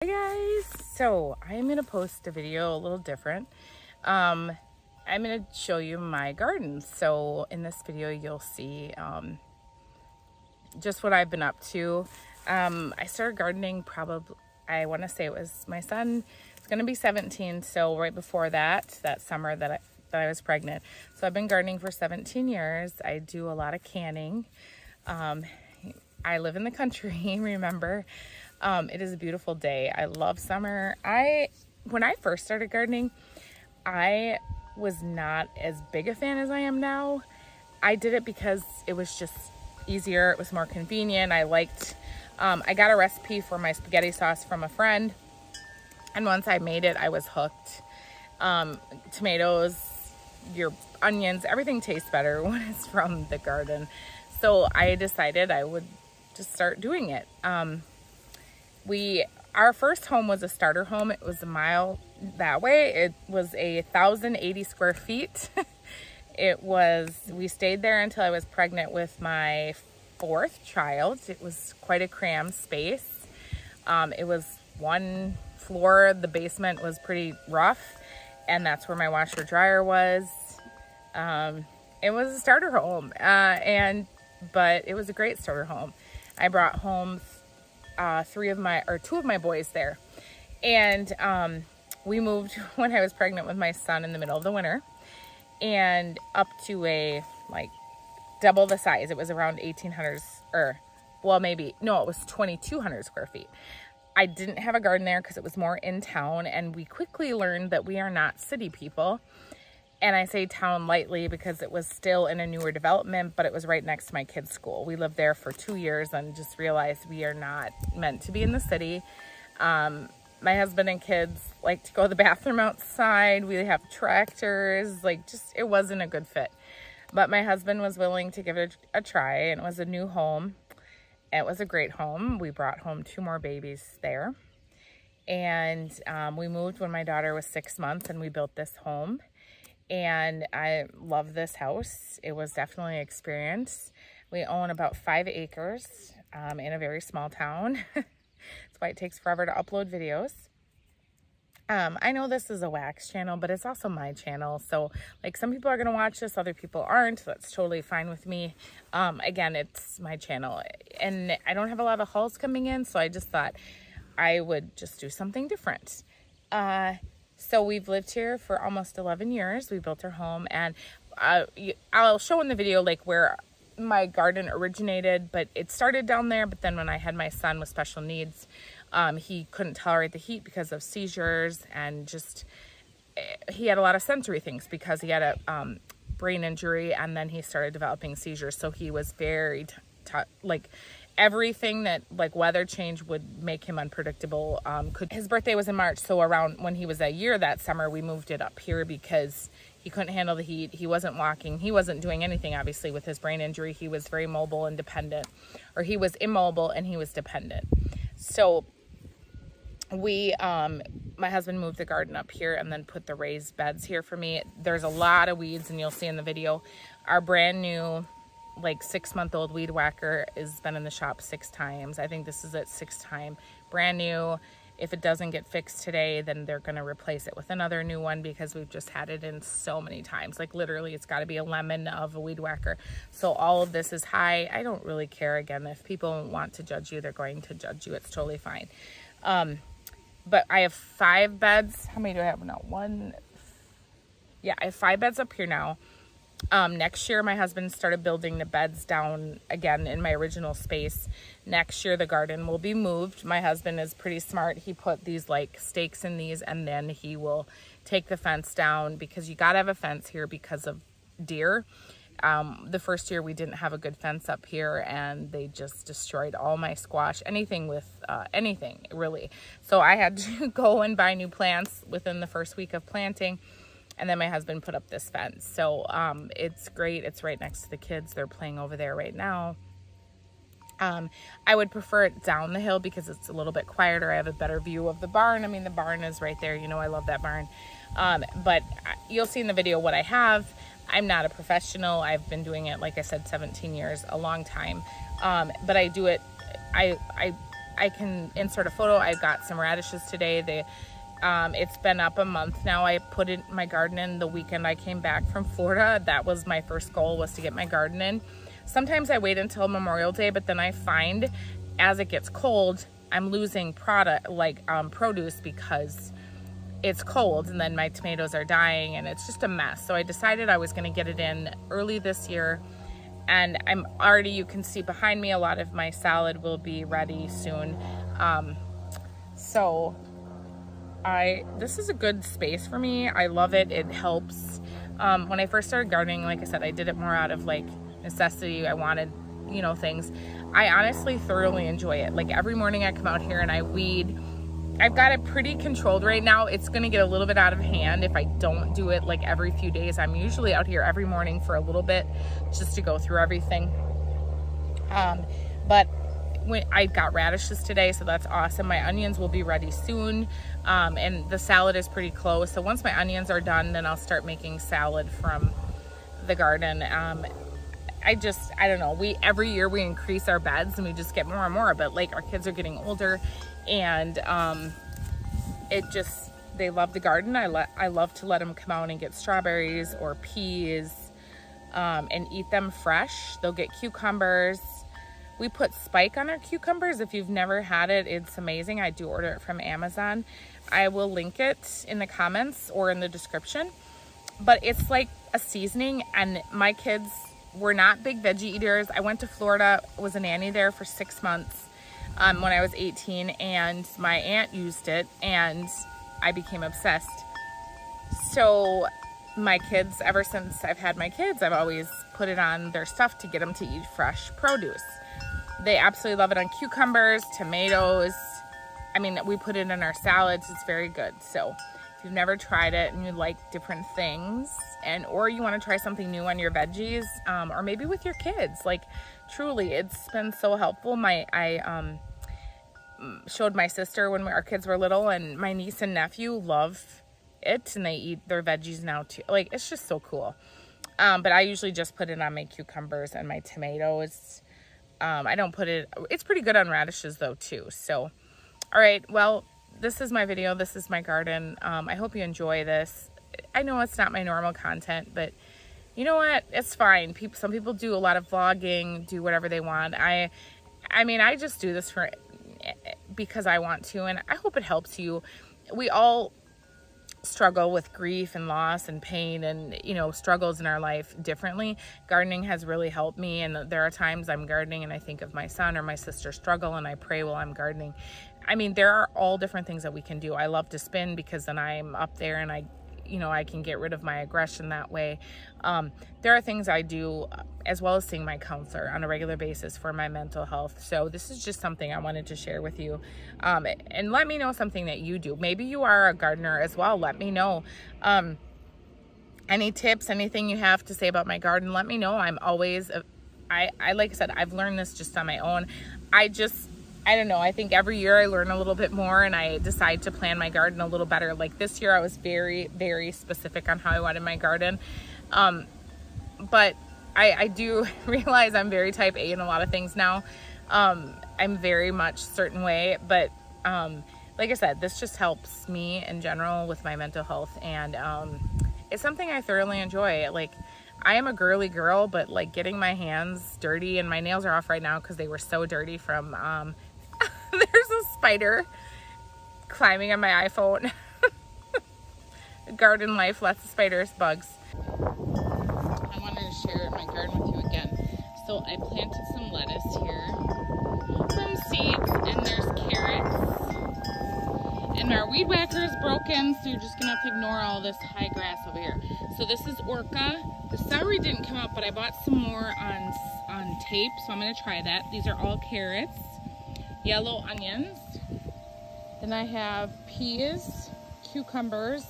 Hi guys, so I'm gonna post a video a little different. I'm gonna show you my garden. So in this video you'll see just what I've been up to. I started gardening probably, I want to say it was my son is gonna be 17, so right before that summer that I was pregnant. So I've been gardening for 17 years. I do a lot of canning. I live in the country, remember. It is a beautiful day. I love summer. When I first started gardening, I was not as big a fan as I am now. I did it because it was just easier. It was more convenient. I got a recipe for my spaghetti sauce from a friend, and once I made it, I was hooked. Tomatoes, your onions, everything tastes better when it's from the garden. So I decided I would just start doing it. Our first home was a starter home. It was a mile that way. It was 1,080 square feet. We stayed there until I was pregnant with my 4th child. It was quite a crammed space. It was one floor. The basement was pretty rough, and that's where my washer dryer was. It was a starter home, but it was a great starter home. I brought home 2 of my boys there, and we moved when I was pregnant with my son in the middle of the winter, and up to double the size. It was around 1,800, it was 2,200 square feet. I didn't have a garden there because it was more in town, and we quickly learned that we are not city people. And I say town lightly because it was still in a newer development, but it was right next to my kids' school. We lived there for 2 years and just realized we are not meant to be in the city. My husband and kids like to go to the bathroom outside. We have tractors, it wasn't a good fit. But my husband was willing to give it a try, and it was a new home. It was a great home. We brought home 2 more babies there. And we moved when my daughter was 6 months, and we built this home. And I love this house. It was definitely an experience. We own about 5 acres in a very small town. That's why it takes forever to upload videos. I know this is a wax channel, but it's also my channel. So some people are going to watch this, other people aren't. That's totally fine with me. Again, it's my channel, and I don't have a lot of hauls coming in, so I just thought I would just do something different. So we've lived here for almost 11 years. We built our home, and I'll show in the video where my garden originated, but it started down there. But then when I had my son with special needs, he couldn't tolerate the heat because of seizures, and he had a lot of sensory things because he had a brain injury, and then he started developing seizures. So he was very everything that weather change would make him unpredictable. His birthday was in March, so around when he was a year that summer, we moved it up here because he couldn't handle the heat. He wasn't walking. He wasn't doing anything, obviously, with his brain injury. He was very mobile and dependent, or he was immobile and he was dependent. So my husband moved the garden up here and then put the raised beds here for me. There's a lot of weeds, and you'll see in the video. Our brand new 6-month-old weed whacker has been in the shop 6 times. I think this is its 6th time. Brand new. If it doesn't get fixed today, then they're going to replace it with another new one because we've just had it in so many times. Literally, it's got to be a lemon of a weed whacker. So all of this is high. I don't really care. Again, if people want to judge you, they're going to judge you. It's totally fine. But I have 5 beds. How many do I have now? I have 5 beds up here now. Next year, my husband started building the beds down again in my original space. Next year, the garden will be moved. My husband is pretty smart. He put these stakes in these, and then he will take the fence down because you got to have a fence here because of deer. The first year we didn't have a good fence up here, and they just destroyed all my squash, anything really. So I had to go and buy new plants within the first week of planting. And then my husband put up this fence. So it's great. It's right next to the kids. They're playing over there right now. I would prefer it down the hill because it's a little bit quieter. I have a better view of the barn. I mean, the barn is right there. I love that barn. But you'll see in the video what I have. I'm not a professional. I've been doing it, like I said, 17 years, a long time. But I do it. I I can insert a photo. I got some radishes today. It's been up a month now. I put in my garden in the weekend I came back from Florida. That was my first goal, was to get my garden in. Sometimes I wait until Memorial Day, but then I find as it gets cold, I'm losing produce because it's cold, and then my tomatoes are dying and it's just a mess. So I decided I was gonna get it in early this year, and I'm already, you can see behind me, a lot of my salad will be ready soon. So this is a good space for me. I love it. It helps. When I first started gardening, like I said, I did it more out of like necessity. I wanted, you know, things. I honestly thoroughly enjoy it. Like every morning I come out here and I weed. I've got it pretty controlled right now. It's gonna get a little bit out of hand if I don't do it like every few days. I'm usually out here every morning for a little bit just to go through everything. But I got radishes today, so that's awesome. My onions will be ready soon, and the salad is pretty close. So once my onions are done, then I'll start making salad from the garden. I don't know, every year we increase our beds and we just get more and more, but like our kids are getting older, and they love the garden. I love to let them come out and get strawberries or peas and eat them fresh. They'll get cucumbers. We put spike on our cucumbers. If you've never had it, it's amazing. I do order it from Amazon. I will link it in the comments or in the description. But it's like a seasoning, and my kids were not big veggie eaters. I went to Florida, was a nanny there for 6 months when I was 18, and my aunt used it and I became obsessed. So my kids, ever since I've had my kids, I've always put it on their stuff to get them to eat fresh produce. They absolutely love it on cucumbers, tomatoes. I mean, we put it in our salads. It's very good. So if you've never tried it and you like different things, or you want to try something new on your veggies, or maybe with your kids, like truly, it's been so helpful. I showed my sister when our kids were little, and my niece and nephew love it, and they eat their veggies now too. Like, it's just so cool. But I usually just put it on my cucumbers and my tomatoes. I don't put it, it's pretty good on radishes though too. So, all right, well, this is my video. This is my garden. I hope you enjoy this. I know it's not my normal content, but you know what? It's fine. Some people do a lot of vlogging, do whatever they want. I mean, I just do this because I want to, and I hope it helps you. We all struggle with grief and loss and pain and, you know, struggles in our life differently. Gardening has really helped me, and there are times I'm gardening and I think of my son or my sister's struggle, and I pray while I'm gardening. I mean, there are all different things that we can do. I love to spin because then I'm up there and I can get rid of my aggression that way. There are things I do, as well as seeing my counselor on a regular basis for my mental health. So this is just something I wanted to share with you. And let me know something that you do. Maybe you are a gardener as well. Let me know. Any tips, anything you have to say about my garden, let me know. I'm always, like I said, I've learned this just on my own. I don't know, I think every year I learn a little bit more, and I decide to plan my garden a little better. Like this year I was very, very specific on how I wanted my garden. But I do realize I'm very type A in a lot of things now. I'm very much certain way, but like I said, this just helps me in general with my mental health, and it's something I thoroughly enjoy. Like, I am a girly girl, but like getting my hands dirty, and my nails are off right now because they were so dirty from there's a spider climbing on my iPhone. Garden life, lots of spiders, bugs. I wanted to share my garden with you again. So I planted some lettuce here from seeds, and there's carrots. And our weed whacker is broken, so you're just gonna have to ignore all this high grass over here. So this is orca. The celery didn't come out, but I bought some more on tape, so I'm gonna try that. These are all carrots. Yellow onions. Then I have peas, cucumbers.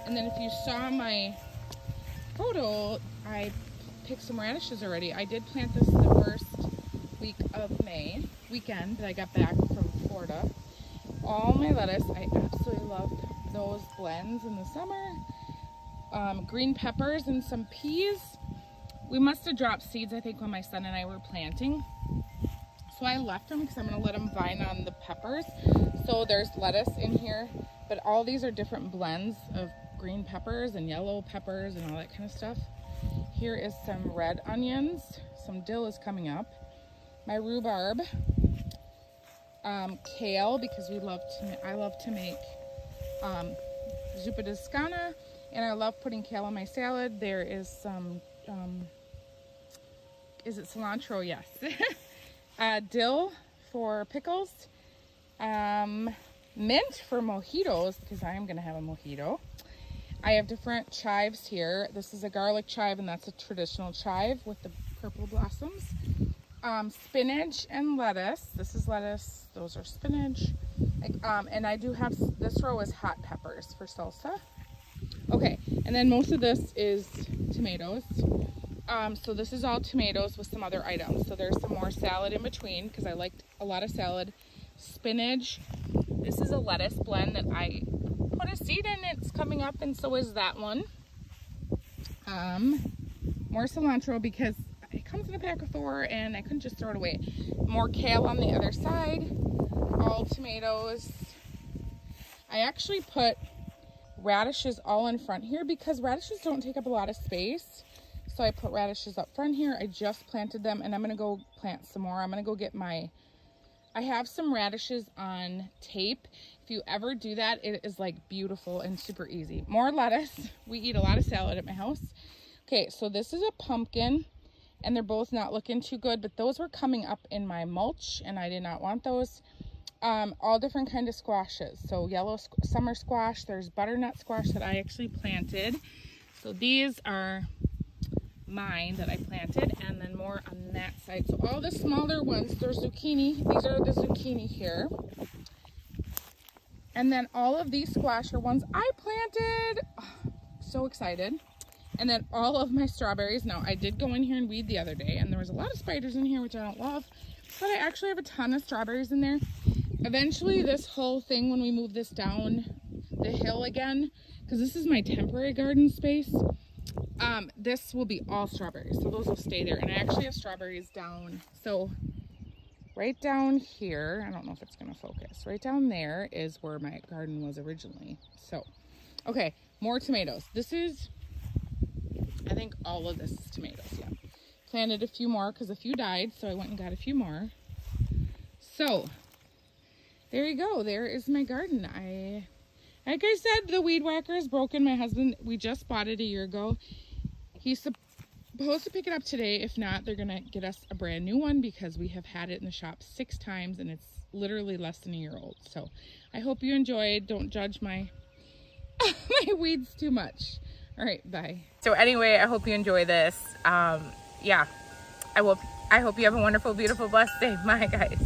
And then if you saw my photo, I picked some radishes already. I did plant this the first week of weekend that I got back from Florida. All my lettuce, I absolutely loved those blends in the summer. Green peppers and some peas. We must have dropped seeds, I think, when my son and I were planting. So I left them because I'm going to let them vine on the peppers. So there's lettuce in here, but all these are different blends of green peppers and yellow peppers and all that kind of stuff. Here is some red onions. Some dill is coming up. My rhubarb. Kale, because I love to make zuppa de scana, and I love putting kale on my salad. There is some, is it cilantro? Yes. Dill for pickles. Mint for mojitos, because I am going to have a mojito. I have different chives here. This is a garlic chive, and that's a traditional chive with the purple blossoms. Spinach and lettuce. This is lettuce. Those are spinach. And I do have, this row is hot peppers for salsa. Okay, and then most of this is tomatoes. So this is all tomatoes with some other items. So there's some more salad in between because I liked a lot of salad. Spinach. This is a lettuce blend that I put a seed in. It's coming up, and so is that one. More cilantro because it comes in a pack of 4 and I couldn't just throw it away. More kale on the other side. All tomatoes. I actually put radishes all in front here because radishes don't take up a lot of space. So I put radishes up front here. I just planted them, and I'm going to go plant some more. I'm going to go get I have some radishes on tape. If you ever do that, it is like beautiful and super easy. More lettuce. We eat a lot of salad at my house. Okay, so this is a pumpkin, and they're both not looking too good, but those were coming up in my mulch, and I did not want those. All different kind of squashes. So yellow summer squash. There's butternut squash that I actually planted. So these are mine that I planted, and then more on that side. So all the smaller ones, there's zucchini. These are the zucchini here. And then all of these squash are ones I planted. Oh, so excited. And then all of my strawberries. Now I did go in here and weed the other day, and there was a lot of spiders in here, which I don't love, but I actually have a ton of strawberries in there. Eventually this whole thing, when we move this down the hill again, because this is my temporary garden space, this will be all strawberries, so those will stay there. And I actually have strawberries down, so right down here, I don't know if it's going to focus, right down there is where my garden was originally. So okay, more tomatoes. This is, I think all of this is tomatoes. Yeah, planted a few more because a few died, so I went and got a few more. So there you go. There is my garden. Like I said, the weed whacker is broken. My husband, we just bought it a year ago. He's supposed to pick it up today. If not, they're going to get us a brand new one because we have had it in the shop 6 times and it's literally less than a year old. So I hope you enjoyed. Don't judge my weeds too much. All right, bye. So anyway, I hope you enjoy this. Yeah, I hope you have a wonderful, beautiful, blessed day. Bye, guys.